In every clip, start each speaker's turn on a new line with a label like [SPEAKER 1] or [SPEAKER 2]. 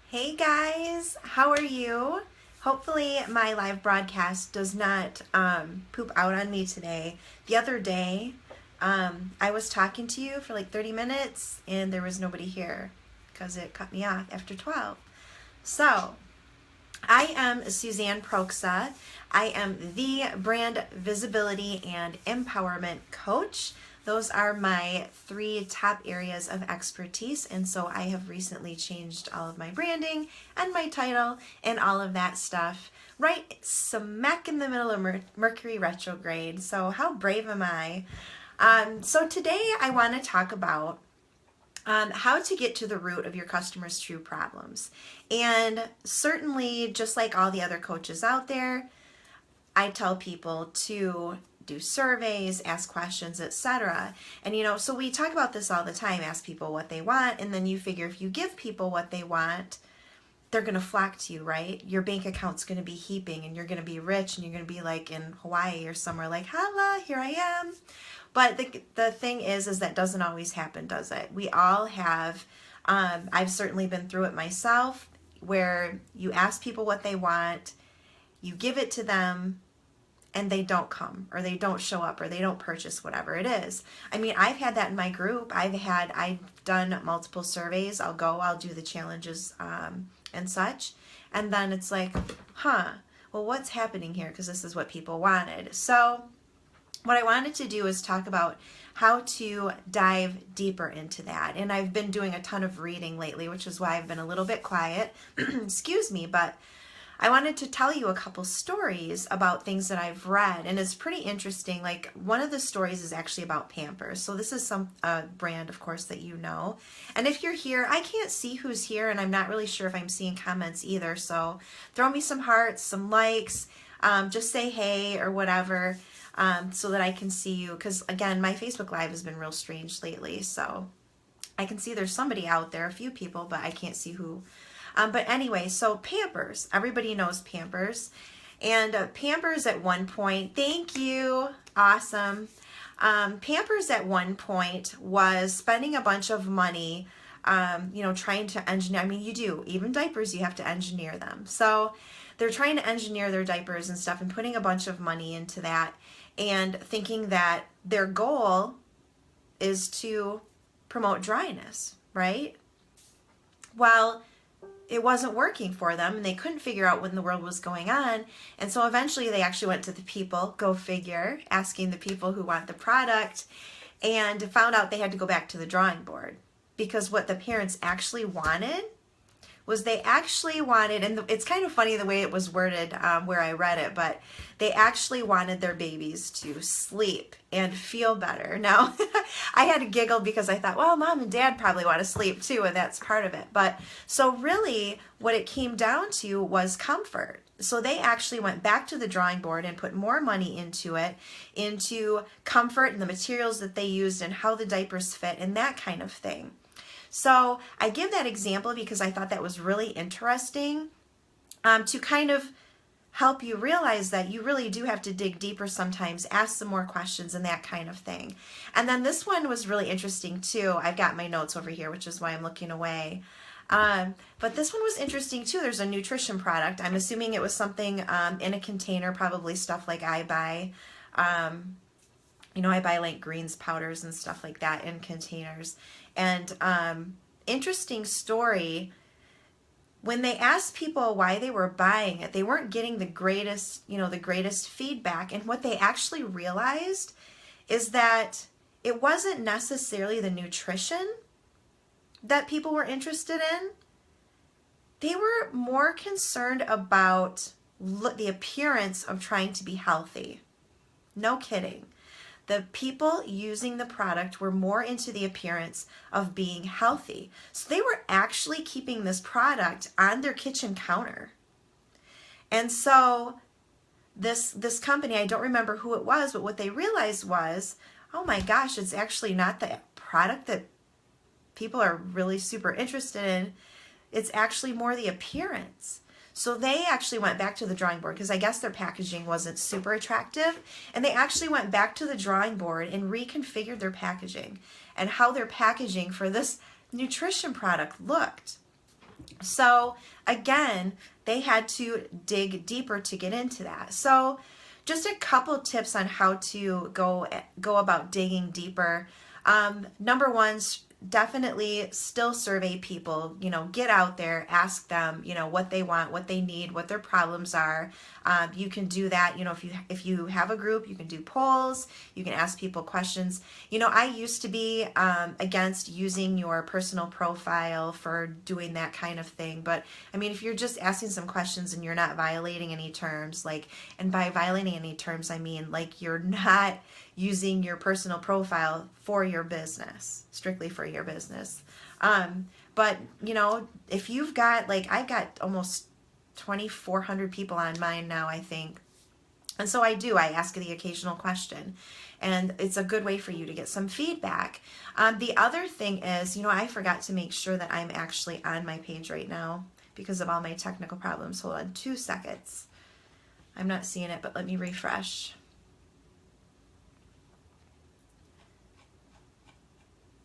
[SPEAKER 1] Hey guys, how are you? Hopefully my live broadcast does not poop out on me today. The other day, I was talking to you for like 30 minutes and there was nobody here because it cut me off after 12. So, I am Suzanne Proxa. I am the brand visibility and empowerment coach. Those are my three top areas of expertise, and so I have recently changed all of my branding and my title and all of that stuff right smack in the middle of Mercury retrograde. So how brave am I? So today I want to talk about how to get to the root of your customers' true problems. And certainly, just like all the other coaches out there, I tell people to do surveys, ask questions, etc. And so we talk about this all the time, ask people what they want, and then you figure if you give people what they want, they're going to flock to you, right? Your bank account's going to be heaping and you're going to be rich and you're going to be like in Hawaii or somewhere like, holla, here I am. But the thing is that doesn't always happen, does it? We all have, I've certainly been through it myself, where you ask people what they want, you give it to them, and they don't come, or they don't show up, or they don't purchase whatever it is. I mean, I've had that in my group. I've done multiple surveys. I'll do the challenges and such. And then it's like, well, what's happening here? Because this is what people wanted. So what I wanted to do is talk about how to dive deeper into that. And I've been doing a ton of reading lately, which is why I've been a little bit quiet. Excuse me, but I wanted to tell you a couple stories about things that I've read, and it's pretty interesting. Like, one of the stories is actually about Pampers. So this is some brand, of course, that you know. And if you're here, I can't see who's here, and I'm not really sure if I'm seeing comments either. So throw me some hearts, some likes, just say hey or whatever, so that I can see you. Because, again, my Facebook Live has been real strange lately. So I can see there's somebody out there, a few people, but I can't see who. But anyway, so Pampers, everybody knows Pampers. And Pampers at one point, thank you, awesome. Pampers at one point was spending a bunch of money, trying to engineer. I mean, you do, even diapers, you have to engineer them. So they're trying to engineer their diapers and stuff and putting a bunch of money into that and thinking that their goal is to promote dryness, right? Well, it wasn't working for them and they couldn't figure out what in the world was going on. And so eventually they actually went to the people, go figure, asking the people who want the product, and found out they had to go back to the drawing board, because what the parents actually wanted was they actually wanted, and it's kind of funny the way it was worded where I read it, but they actually wanted their babies to sleep and feel better. Now, I had to giggle because I thought, well, mom and dad probably want to sleep too, and that's part of it. But so really what it came down to was comfort. So they actually went back to the drawing board and put more money into it, into comfort and the materials that they used and how the diapers fit and that kind of thing. So I give that example because I thought that was really interesting to kind of help you realize that you really do have to dig deeper sometimes, ask some more questions and that kind of thing. And then this one was really interesting too. I've got my notes over here, which is why I'm looking away. But this one was interesting too. There's a nutrition product. I'm assuming it was something in a container, probably stuff like I buy. I buy like greens powders and stuff like that in containers. And interesting story, when they asked people why they were buying it, they weren't getting the greatest feedback. And what they actually realized is that it wasn't necessarily the nutrition that people were interested in. They were more concerned about the appearance of trying to be healthy. No kidding. The people using the product were more into the appearance of being healthy. So they were actually keeping this product on their kitchen counter. And so this company, I don't remember who it was, but what they realized was, oh my gosh, it's actually not the product that people are really super interested in. It's actually more the appearance. So they actually went back to the drawing board because I guess their packaging wasn't super attractive. And they actually went back to the drawing board and reconfigured their packaging and how their packaging for this nutrition product looked. So again, they had to dig deeper to get into that. So just a couple tips on how to go about digging deeper. Number one, definitely still survey people. Get out there, ask them, what they want, what they need, what their problems are. You can do that. If you have a group, you can do polls. You can ask people questions. I used to be against using your personal profile for doing that kind of thing. But I mean, if you're just asking some questions and you're not violating any terms, and by violating any terms, I mean you're not using your personal profile for your business, strictly for your business. But if you've got, I've got almost 2,400 people on mine now, I think. And so I ask the occasional question, and it's a good way for you to get some feedback. The other thing is, I forgot to make sure that I'm actually on my page right now because of all my technical problems. Hold on 2 seconds. I'm not seeing it, but let me refresh.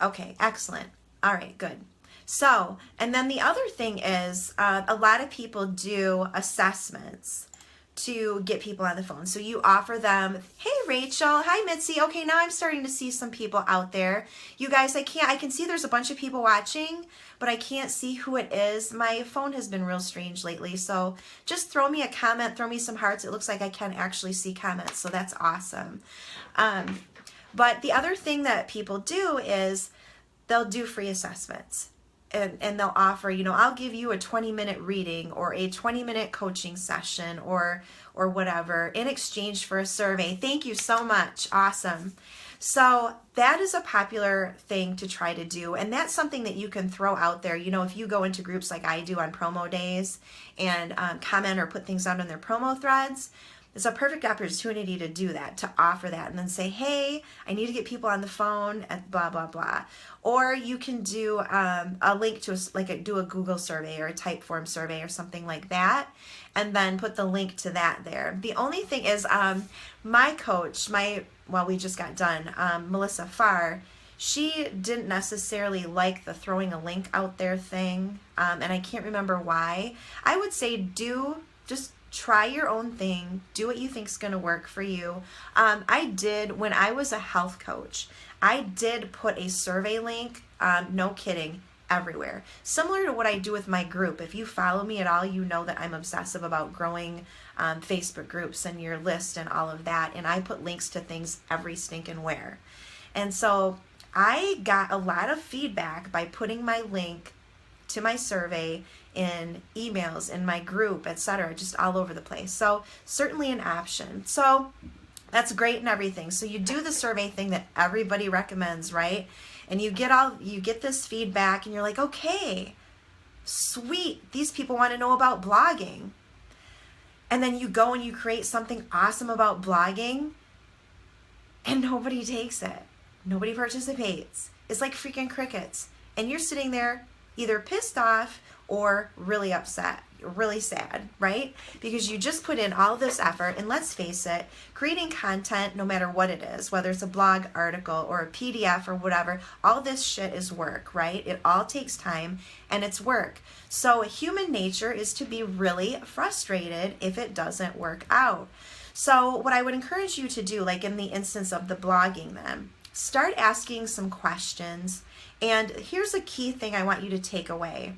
[SPEAKER 1] Okay, excellent. All right, good. So, and then the other thing is a lot of people do assessments to get people on the phone. So you offer them, hey Rachel, hi Mitzi. Okay, now I'm starting to see some people out there. You guys, I can see there's a bunch of people watching, but I can't see who it is. My phone has been real strange lately. So just throw me a comment, throw me some hearts. It looks like I can actually see comments, so that's awesome. But the other thing that people do is they'll do free assessments. And they'll offer, I'll give you a 20-minute reading or a 20-minute coaching session or whatever in exchange for a survey. Thank you so much. Awesome. So that is a popular thing to try to do. And that's something that you can throw out there. If you go into groups like I do on promo days and comment or put things out on their promo threads, it's a perfect opportunity to do that, to offer that, and then say, hey, I need to get people on the phone at blah, blah, blah. Or you can do a link to do a Google survey or a Typeform survey or something like that, and then put the link to that there. The only thing is my coach, we just got done, Melissa Farr, she didn't necessarily like the throwing a link out there thing, and I can't remember why. I would say just try your own thing. Do what you think is going to work for you. I did, when I was a health coach, I did put a survey link, no kidding, everywhere. Similar to what I do with my group. If you follow me at all, you know that I'm obsessive about growing Facebook groups and your list and all of that. And I put links to things every stinking where. And so I got a lot of feedback by putting my link to my survey in emails, in my group, etc., just all over the place. So certainly an option. So that's great and everything. So you do the survey thing that everybody recommends, right? And you get this feedback and you're like, okay, sweet, these people want to know about blogging. And then you go and you create something awesome about blogging and nobody takes it. Nobody participates. It's like freaking crickets. And you're sitting there either pissed off or really upset, really sad, right? Because you just put in all this effort, and let's face it, creating content, no matter what it is, whether it's a blog article or a PDF or whatever, all this shit is work, right? It all takes time and it's work. So human nature is to be really frustrated if it doesn't work out. So what I would encourage you to do, like in the instance of the blogging then, start asking some questions. And here's a key thing I want you to take away.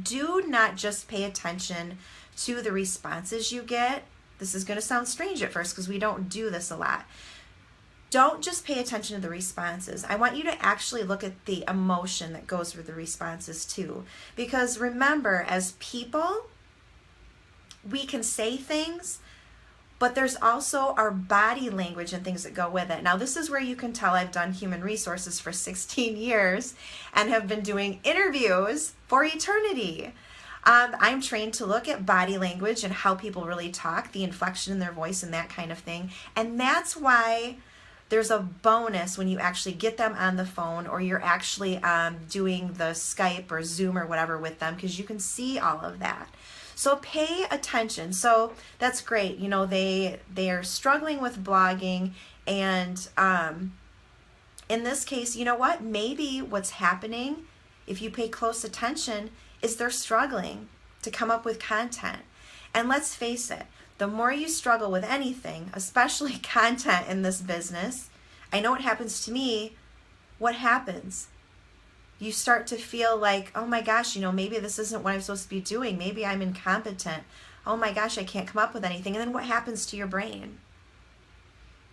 [SPEAKER 1] Do not just pay attention to the responses you get. This is going to sound strange at first because we don't do this a lot. Don't just pay attention to the responses. I want you to actually look at the emotion that goes with the responses too. Because remember, as people, we can say things, but there's also our body language and things that go with it. Now, this is where you can tell I've done human resources for 16 years and have been doing interviews for eternity. I'm trained to look at body language and how people really talk, the inflection in their voice and that kind of thing. And that's why there's a bonus when you actually get them on the phone or you're actually doing the Skype or Zoom or whatever with them, because you can see all of that. So pay attention. So that's great. You know, they are struggling with blogging, and in this case, you know what? Maybe what's happening, if you pay close attention, is they're struggling to come up with content. And let's face it, the more you struggle with anything, especially content in this business, I know it happens to me. What happens? You start to feel like, oh my gosh, maybe this isn't what I'm supposed to be doing. Maybe I'm incompetent. Oh my gosh, I can't come up with anything. And then what happens to your brain?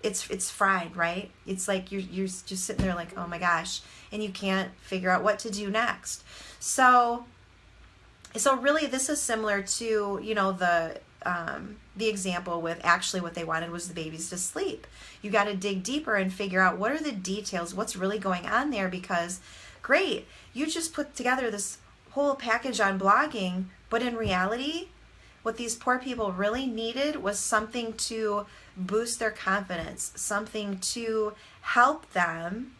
[SPEAKER 1] It's fried, right? It's like you're just sitting there like, oh my gosh, and you can't figure out what to do next. So really this is similar to, the example with actually what they wanted was the babies to sleep. You got to dig deeper and figure out what are the details, what's really going on there, because great, you just put together this whole package on blogging, but in reality, what these poor people really needed was something to boost their confidence, something to help them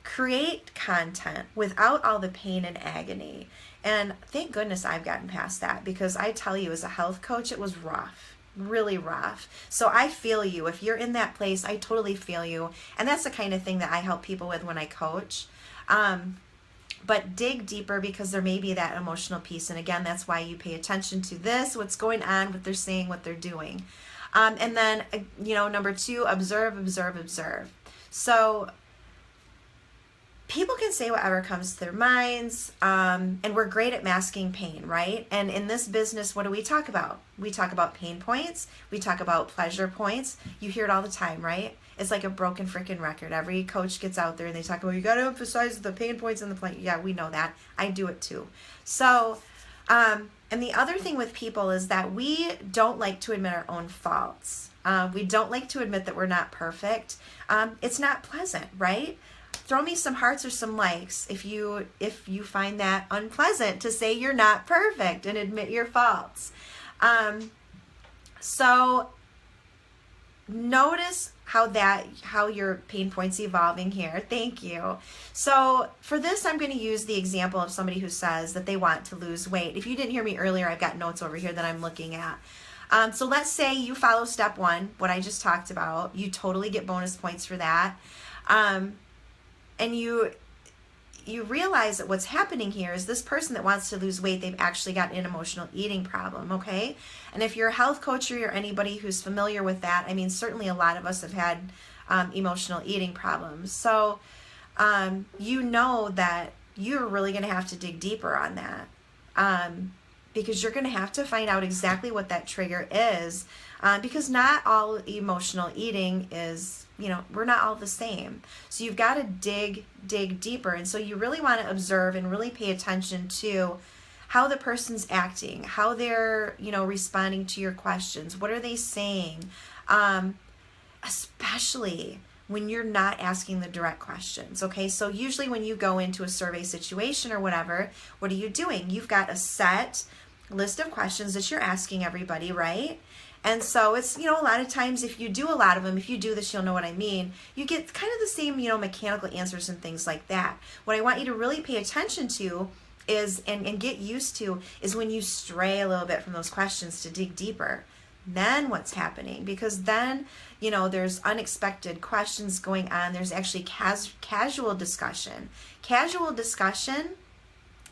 [SPEAKER 1] create content without all the pain and agony. And thank goodness I've gotten past that, because I tell you, as a health coach, it was rough, really rough. So I feel you. If you're in that place, I totally feel you. And that's the kind of thing that I help people with when I coach. But dig deeper, because there may be that emotional piece. And again, that's why you pay attention to this, what's going on, what they're saying, what they're doing. And then, number 2, observe, observe, observe. So people can say whatever comes to their minds, and we're great at masking pain, right? And in this business, what do we talk about? We talk about pain points. We talk about pleasure points. You hear it all the time, right? It's like a broken freaking record. Every coach gets out there and they talk about, you got to emphasize the pain points and the pleasure. Yeah, we know that. I do it too. So, and the other thing with people is that we don't like to admit our own faults. We don't like to admit that we're not perfect. It's not pleasant, right? Throw me some hearts or some likes if you find that unpleasant to say you're not perfect and admit your faults. So notice how your pain point's evolving here. Thank you. So for this, I'm going to use the example of somebody who says that they want to lose weight. If you didn't hear me earlier, I've got notes over here that I'm looking at. So let's say you follow step 1, what I just talked about. You totally get bonus points for that. And you realize that what's happening here is this person that wants to lose weight, they've actually got an emotional eating problem, okay? And if you're a health coach or you're anybody who's familiar with that, I mean, certainly a lot of us have had emotional eating problems. So you know that you're really going to have to dig deeper on that, because you're going to have to find out exactly what that trigger is, because not all emotional eating is, we're not all the same. So you've got to dig deeper. And so you really want to observe and really pay attention to how the person's acting, how they're, responding to your questions. What are they saying? Especially when you're not asking the direct questions, okay? So usually when you go into a survey situation or whatever, what are you doing? You've got a set list of questions that you're asking everybody, right? And so it's, a lot of times if you do a lot of them, if you do this, you'll know what I mean. You get kind of the same, mechanical answers and things like that. What I want you to really pay attention to is, and get used to, is when you stray a little bit from those questions to dig deeper. Then what's happening? Because then, there's unexpected questions going on. There's actually casual discussion. Casual discussion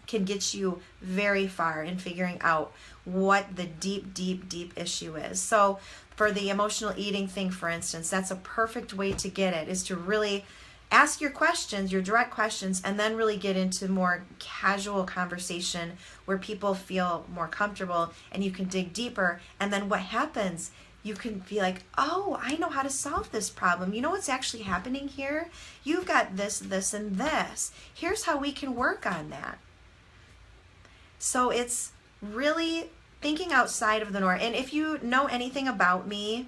[SPEAKER 1] can get you very far in figuring out what the deep issue is. So for the emotional eating thing, for instance, that's a perfect way to get it, is to really ask your questions, your direct questions, and then really get into more casual conversation where people feel more comfortable and you can dig deeper. And then what happens? You can be like, oh, I know how to solve this problem. You know what's actually happening here? You've got this, and this. Here's how we can work on that. So it's really thinking outside of the norm. And if you know anything about me,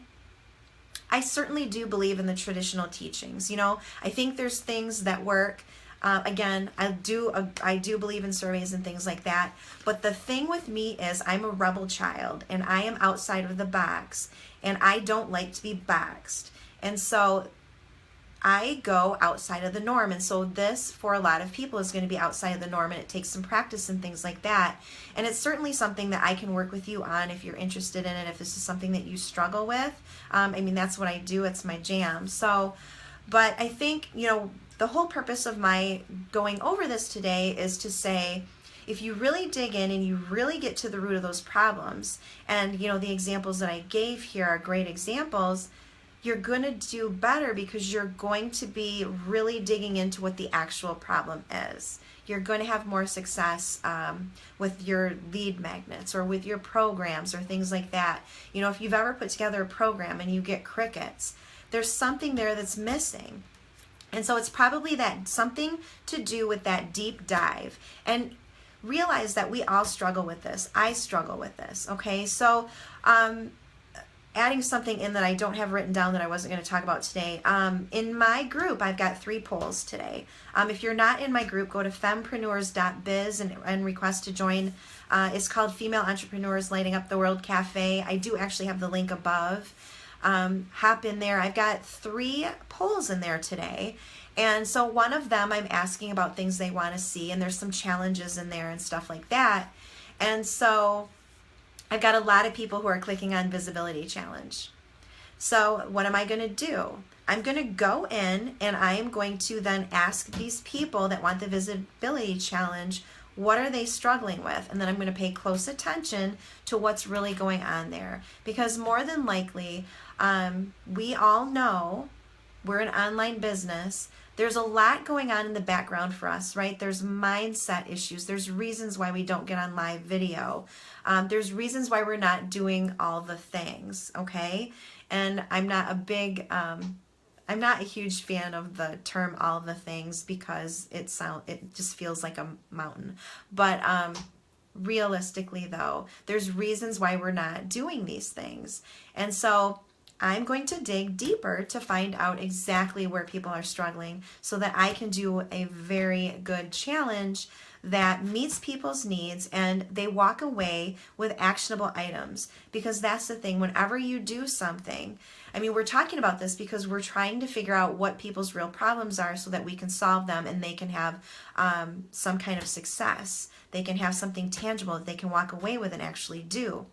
[SPEAKER 1] I certainly do believe in the traditional teachings. I think there's things that work. Again, I do believe in surveys and things like that. But the thing with me is I'm a rebel child and I am outside of the box and I don't like to be boxed. And so I go outside of the norm. And so this, for a lot of people, is going to be outside of the norm, and it takes some practice and things like that. And it's certainly something that I can work with you on if you're interested in it, if this is something that you struggle with. That's what I do. It's my jam. So, but I think, the whole purpose of my going over this today is to say, if you really dig in and you really get to the root of those problems, and the examples that I gave here are great examples, you're going to do better because you're going to be really digging into what the actual problem is. You're going to have more success with your lead magnets or with your programs or things like that. If you've ever put together a program and you get crickets, there's something there that's missing. And so it's probably that something to do with that deep dive. And realize that we all struggle with this. I struggle with this, okay? So adding something in that I don't have written down that I wasn't going to talk about today. In my group, I've got 3 polls today. If you're not in my group, go to fempreneurs.biz and request to join. It's called Female Entrepreneurs Lighting Up the World Cafe. I do actually have the link above. Hop in there. I've got 3 polls in there today. And so one of them I'm asking about things they want to see, and there's some challenges in there and stuff like that. And so I've got a lot of people who are clicking on Visibility Challenge. So what am I going to do? I'm going to go in and I am going to then ask these people that want the Visibility Challenge, what are they struggling with? And then I'm going to pay close attention to what's really going on there. Because more than likely, we all know we're an online business. There's a lot going on in the background for us, right? There's mindset issues. There's reasons why we don't get on live video. There's reasons why we're not doing all the things, okay? And I'm not a huge fan of the term all the things because it just feels like a mountain. But realistically though, there's reasons why we're not doing these things. And so I'm going to dig deeper to find out exactly where people are struggling so that I can do a very good challenge that meets people's needs and they walk away with actionable items. Because that's the thing, whenever you do something, we're talking about this because we're trying to figure out what people's real problems are so that we can solve them and they can have some kind of success. They can have something tangible that they can walk away with and actually do.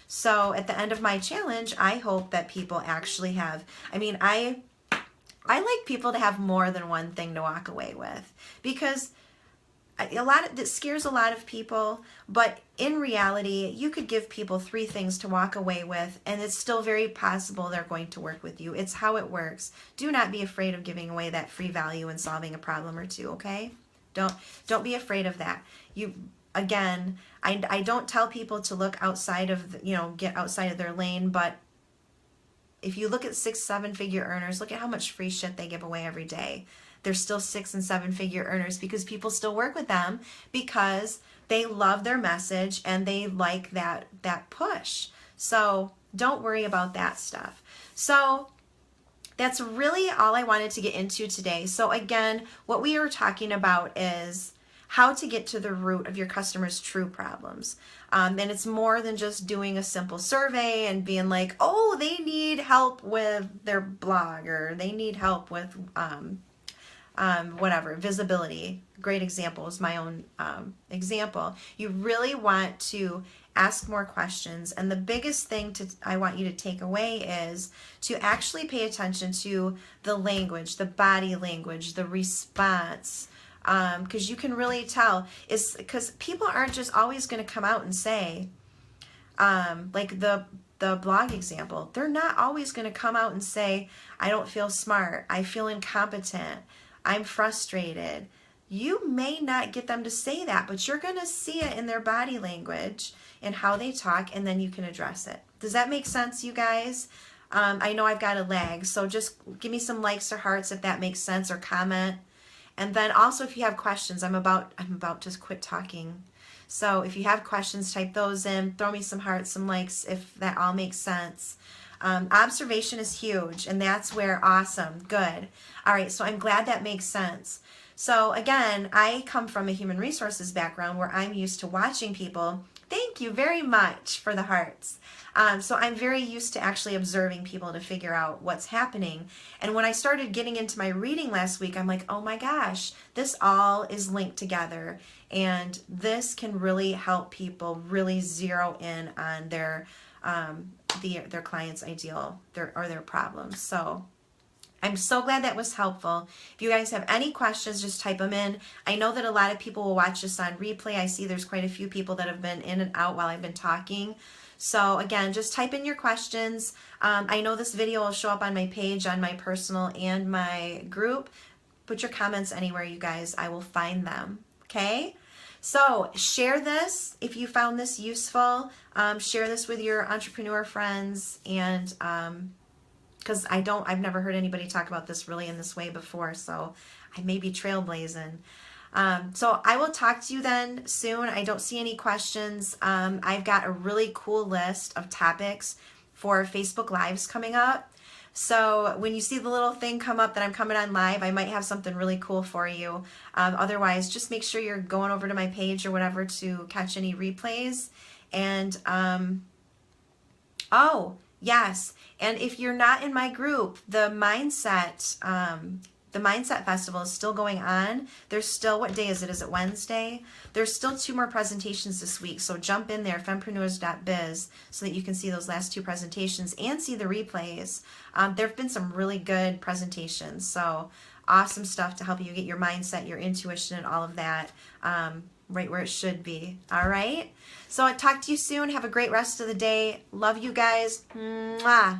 [SPEAKER 1] So at the end of my challenge, I hope that people actually have, I like people to have more than one thing to walk away with because that scares a lot of people, but in reality, you could give people 3 things to walk away with and it's still very possible they're going to work with you. It's how it works. Do not be afraid of giving away that free value and solving a problem or 2, okay? Don't be afraid of that. Again, I don't tell people to look outside of, get outside of their lane, but if you look at 6-7 figure earners, look at how much free shit they give away every day. They're still 6 and 7 figure earners because people still work with them because they love their message and they like that push. So don't worry about that stuff. So that's really all I wanted to get into today. So again, what we are talking about is how to get to the root of your customers' true problems. And it's more than just doing a simple survey and being like, oh, they need help with their blog or they need help with whatever, visibility. Great example is my own example. You really want to ask more questions. And the biggest thing I want you to take away is to actually pay attention to the language, the body language, the response. Because you can really tell, because people aren't just always going to come out and say, like the blog example, they're not always going to come out and say, I don't feel smart, I feel incompetent, I'm frustrated. You may not get them to say that, but you're going to see it in their body language and how they talk, and then you can address it. Does that make sense, you guys? I know I've got a lag, so just give me some likes or hearts if that makes sense, or comment. And then also if you have questions, I'm about to quit talking. So if you have questions, type those in, throw me some hearts, some likes, if that all makes sense. Observation is huge, and that's where awesome, good. All right, so I'm glad that makes sense. So again, I come from a human resources background where I'm used to watching people. Thank you very much for the hearts. So I'm very used to actually observing people to figure out what's happening. And when I started getting into my reading last week, I'm like, oh my gosh, this all is linked together. And this can really help people really zero in on their client's ideal, their problems. So I'm so glad that was helpful. If you guys have any questions, just type them in. I know that a lot of people will watch this on replay. I see there's quite a few people that have been in and out while I've been talking. So again, just type in your questions. I know this video will show up on my page, on my personal and my group. Put your comments anywhere, you guys. I will find them. Okay? So share this if you found this useful. Share this with your entrepreneur friends, and because I've never heard anybody talk about this really in this way before, so I may be trailblazing. So I will talk to you then soon. I don't see any questions. I've got a really cool list of topics for Facebook Lives coming up. So when you see the little thing come up that I'm coming on live, I might have something really cool for you. Otherwise, just make sure you're going over to my page or whatever to catch any replays. And, oh, yes. And if you're not in my group, the Mindset Festival is still going on. There's still, what day is it? Is it Wednesday? There's still 2 more presentations this week. So jump in there, fempreneurs.biz, so that you can see those last 2 presentations and see the replays. There have been some really good presentations. So awesome stuff to help you get your mindset, your intuition, and all of that right where it should be. All right. So I'll talk to you soon. Have a great rest of the day. Love you guys. Mwah.